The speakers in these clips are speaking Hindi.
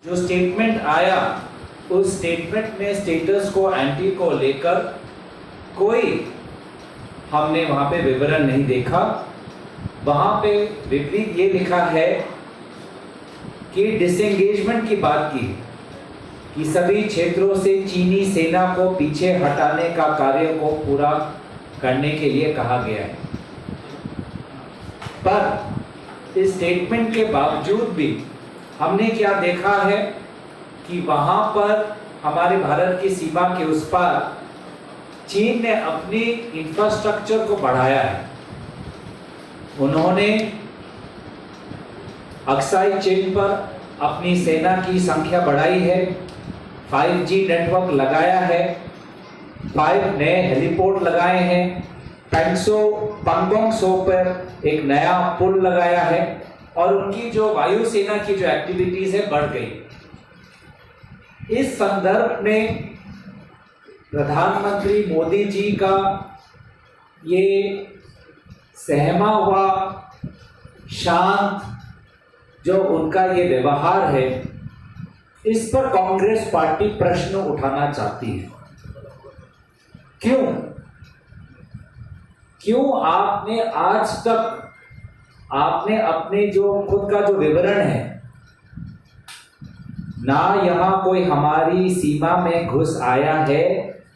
जो स्टेटमेंट आया उस स्टेटमेंट में स्टेटस को एंटी को लेकर कोई हमने वहां पे विवरण नहीं देखा। वहां पे विपरीत ये लिखा है कि डिसएंगेजमेंट की बात की कि सभी क्षेत्रों से चीनी सेना को पीछे हटाने का कार्य को पूरा करने के लिए कहा गया है। पर इस स्टेटमेंट के बावजूद भी हमने क्या देखा है कि वहां पर हमारे भारत की सीमा के उस पार चीन ने अपनी इंफ्रास्ट्रक्चर को बढ़ाया है। उन्होंने अक्साई चेन पर अपनी सेना की संख्या बढ़ाई है, 5G नेटवर्क लगाया है, 5 नए हेलीपोर्ट लगाए हैं, पंगोंग सो पर एक नया पुल लगाया है और उनकी जो वायुसेना की जो एक्टिविटीज है बढ़ गई। इस संदर्भ में प्रधानमंत्री मोदी जी का ये सहमा हुआ शांत जो उनका ये व्यवहार है, इस पर कांग्रेस पार्टी प्रश्न उठाना चाहती है। क्यों आपने आज तक अपने जो खुद का जो विवरण है, ना यहां कोई हमारी सीमा में घुस आया है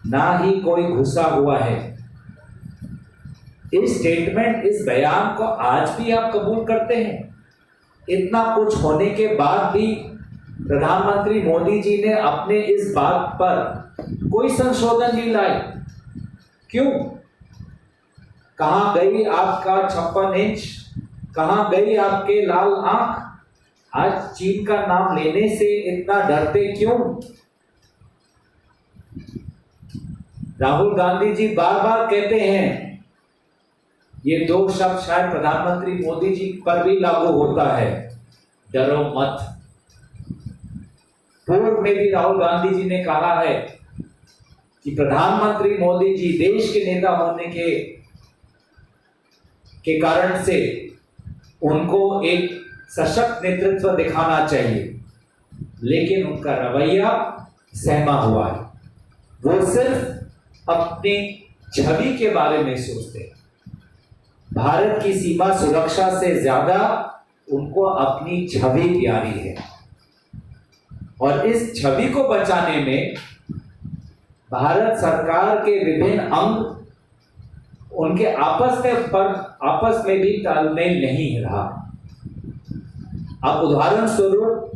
ना ही कोई घुसा हुआ है। इस स्टेटमेंट, इस बयान को आज भी आप कबूल करते हैं? इतना कुछ होने के बाद भी प्रधानमंत्री मोदी जी ने अपने इस बात पर कोई संशोधन नहीं लाए। क्यों? कहां गई आपका 56 इंच? कहां गई आपके लाल आंख? आज चीन का नाम लेने से इतना डरते क्यों? राहुल गांधी जी बार बार कहते हैं, ये दो शब्द शायद प्रधानमंत्री मोदी जी पर भी लागू होता है, डरो मत। पूर्व में भी राहुल गांधी जी ने कहा है कि प्रधानमंत्री मोदी जी देश के नेता होने के कारण से उनको एक सशक्त नेतृत्व दिखाना चाहिए, लेकिन उनका रवैया सहमा हुआ है। वो सिर्फ अपनी छवि के बारे में सोचते हैं। भारत की सीमा सुरक्षा से ज्यादा उनको अपनी छवि प्यारी है और इस छवि को बचाने में भारत सरकार के विभिन्न अंग उनके आपस में भी तालमेल नहीं रहा। अब उदाहरण स्वरूप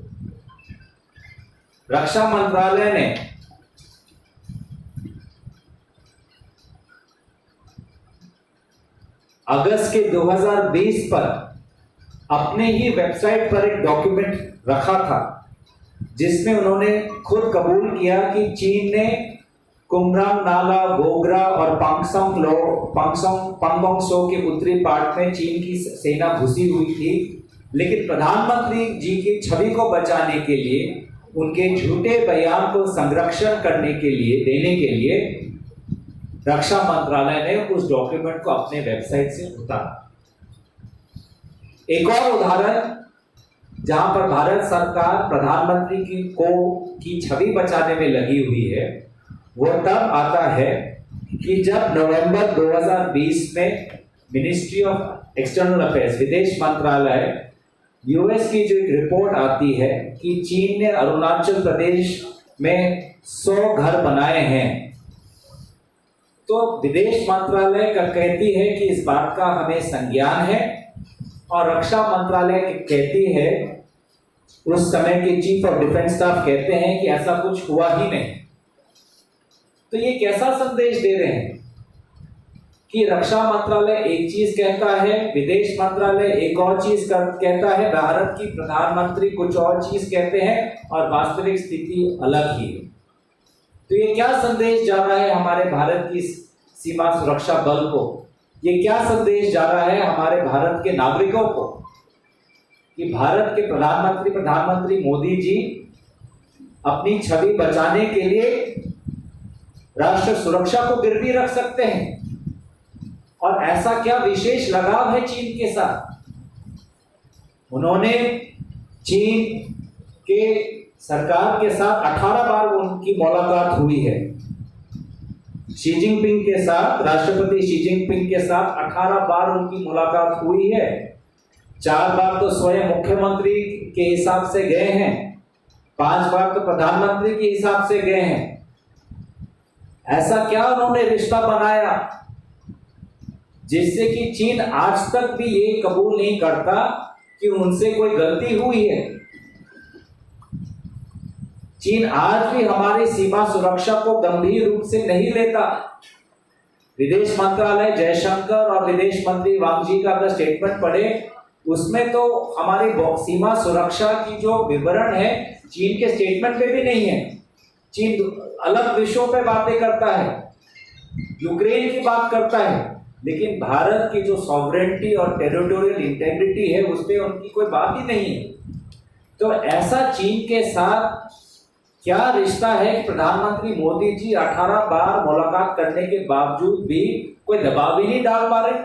रक्षा मंत्रालय ने अगस्त के 2020 पर अपने ही वेबसाइट पर एक डॉक्यूमेंट रखा था जिसमें उन्होंने खुद कबूल किया कि चीन ने कुमरांग नाला, गोगरा और पंगोंग सो के उत्तरी पार्ट में चीन की सेना घुसी हुई थी, लेकिन प्रधानमंत्री जी की छवि को बचाने के लिए, उनके झूठे बयान को संरक्षण करने के लिए, देने के लिए रक्षा मंत्रालय ने उस डॉक्यूमेंट को अपने वेबसाइट से उतारा। एक और उदाहरण जहां पर भारत सरकार प्रधानमंत्री की छवि बचाने में लगी हुई है, वो तब आता है कि जब नवंबर 2020 में मिनिस्ट्री ऑफ एक्सटर्नल अफेयर्स, विदेश मंत्रालय, यूएस की जो एक रिपोर्ट आती है कि चीन ने अरुणाचल प्रदेश में 100 घर बनाए हैं, तो विदेश मंत्रालय कहती है कि इस बात का हमें संज्ञान है और रक्षा मंत्रालय कहती है, उस समय के चीफ ऑफ डिफेंस स्टाफ कहते हैं कि ऐसा कुछ हुआ ही नहीं। तो ये कैसा संदेश दे रहे हैं कि रक्षा मंत्रालय एक चीज कहता है, विदेश मंत्रालय एक और चीज कहता है, भारत की प्रधानमंत्री कुछ और चीज कहते हैं और वास्तविक स्थिति अलग ही है। तो ये क्या संदेश जा रहा है हमारे भारत की सीमा सुरक्षा बल को? ये क्या संदेश जा रहा है हमारे भारत के नागरिकों को कि भारत के प्रधानमंत्री मोदी जी अपनी छवि बचाने के लिए राष्ट्र सुरक्षा को गिरवी रख सकते हैं? और ऐसा क्या विशेष लगाव है चीन के साथ? उन्होंने चीन के सरकार के साथ 18 बार उनकी मुलाकात हुई है। शी जिनपिंग के साथ, राष्ट्रपति शी जिनपिंग के साथ 18 बार उनकी मुलाकात हुई है। 4 बार तो स्वयं मुख्यमंत्री के हिसाब से गए हैं, 5 बार तो प्रधानमंत्री के हिसाब से गए हैं। ऐसा क्या उन्होंने रिश्ता बनाया जिससे कि चीन आज तक भी ये कबूल नहीं करता कि उनसे कोई गलती हुई है। चीन आज भी हमारी सीमा सुरक्षा को गंभीर रूप से नहीं लेता। विदेश मंत्रालय जयशंकर और विदेश मंत्री वांग जी का अगर स्टेटमेंट पढ़े, उसमें तो हमारी सीमा सुरक्षा की जो विवरण है चीन के स्टेटमेंट पे भी नहीं है। चीन अलग विषयों पे बातें करता है, यूक्रेन की बात करता है, लेकिन भारत की जो सॉवरेनिटी और टेरिटोरियल इंटेग्रिटी है उस पर उनकी कोई बात ही नहीं है। तो ऐसा चीन के साथ क्या रिश्ता है कि प्रधानमंत्री मोदी जी 18 बार मुलाकात करने के बावजूद भी कोई दबाव ही नहीं डाल पा रहे।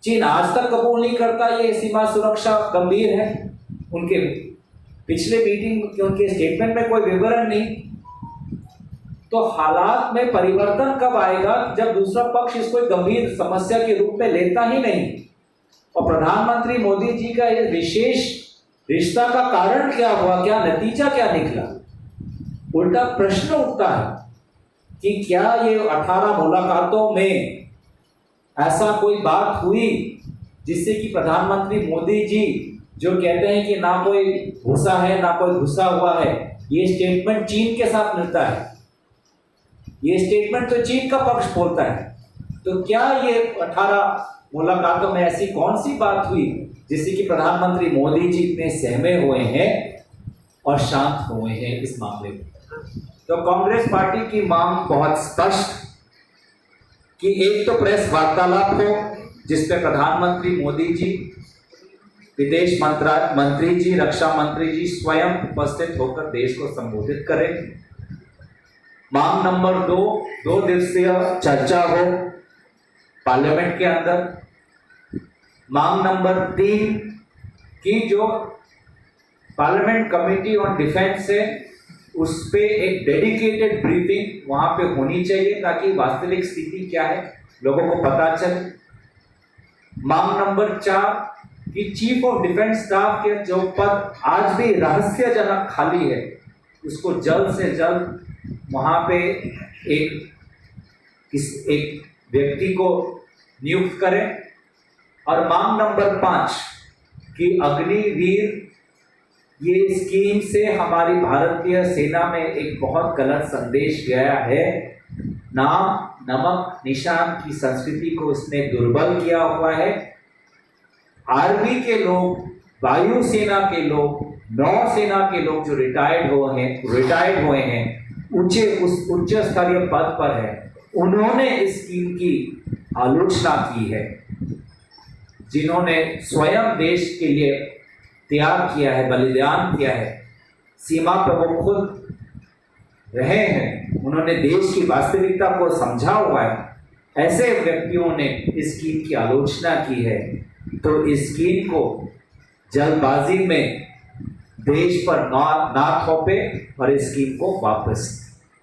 चीन आज तक कबूल नहीं करता ये सीमा सुरक्षा गंभीर है। उनके पिछले मीटिंग, उनके स्टेटमेंट में कोई विवरण नहीं। तो हालात में परिवर्तन कब आएगा जब दूसरा पक्ष इसको एक गंभीर समस्या के रूप में लेता ही नहीं। और प्रधानमंत्री मोदी जी का ये विशेष रिश्ता का कारण क्या हुआ, क्या नतीजा क्या निकला? उल्टा प्रश्न उठता है कि क्या ये 18 मुलाकातों में ऐसा कोई बात हुई जिससे कि प्रधानमंत्री मोदी जी जो कहते हैं कि ना कोई घुसा है ना कोई घुसा हुआ है, ये स्टेटमेंट चीन के साथ मिलता है, ये स्टेटमेंट तो चीन का पक्ष बोलता है। तो क्या ये 18 मुलाकातों में ऐसी कौन सी बात हुई जिससे कि प्रधानमंत्री मोदी जी इतने सहमे हुए हैं और शांत हुए हैं इस मामले में? तो कांग्रेस पार्टी की मांग बहुत स्पष्ट कि एक तो प्रेस वार्तालाप हो जिस पर प्रधानमंत्री मोदी जी, विदेश मंत्री जी, रक्षा मंत्री जी स्वयं उपस्थित होकर देश को संबोधित करें। मांग नंबर 2 दिवसीय चर्चा हो पार्लियामेंट के अंदर। मांग नंबर 3 की जो पार्लियामेंट कमेटी ऑन डिफेंस है उस पे एक डेडिकेटेड ब्रीफिंग वहां पे होनी चाहिए ताकि वास्तविक स्थिति क्या है लोगों को पता चले। मांग नंबर 4 कि चीफ ऑफ डिफेंस स्टाफ के जो पद आज भी रहस्यजनक खाली है उसको जल्द से जल्द वहां पे एक व्यक्ति को नियुक्त करें। और मांग नंबर 5 कि अग्निवीर ये स्कीम से हमारी भारतीय सेना में एक बहुत गलत संदेश गया है। नाम नमक निशान की संस्कृति को उसने दुर्बल किया हुआ है। आर्मी के लोग, वायुसेना के लोग, नौसेना के लोग जो रिटायर्ड हुए हैं उच्च स्तरीय पद पर है, उन्होंने इस स्कीम की आलोचना की है। जिन्होंने स्वयं देश के लिए त्याग किया है, बलिदान किया है, सीमा पर वो खुद रहे हैं, उन्होंने देश की वास्तविकता को समझा हुआ है, ऐसे व्यक्तियों ने इस स्कीम की आलोचना की है। तो इस स्कीम को जल्दबाजी में देश पर ना थोपे और इस स्कीम को वापस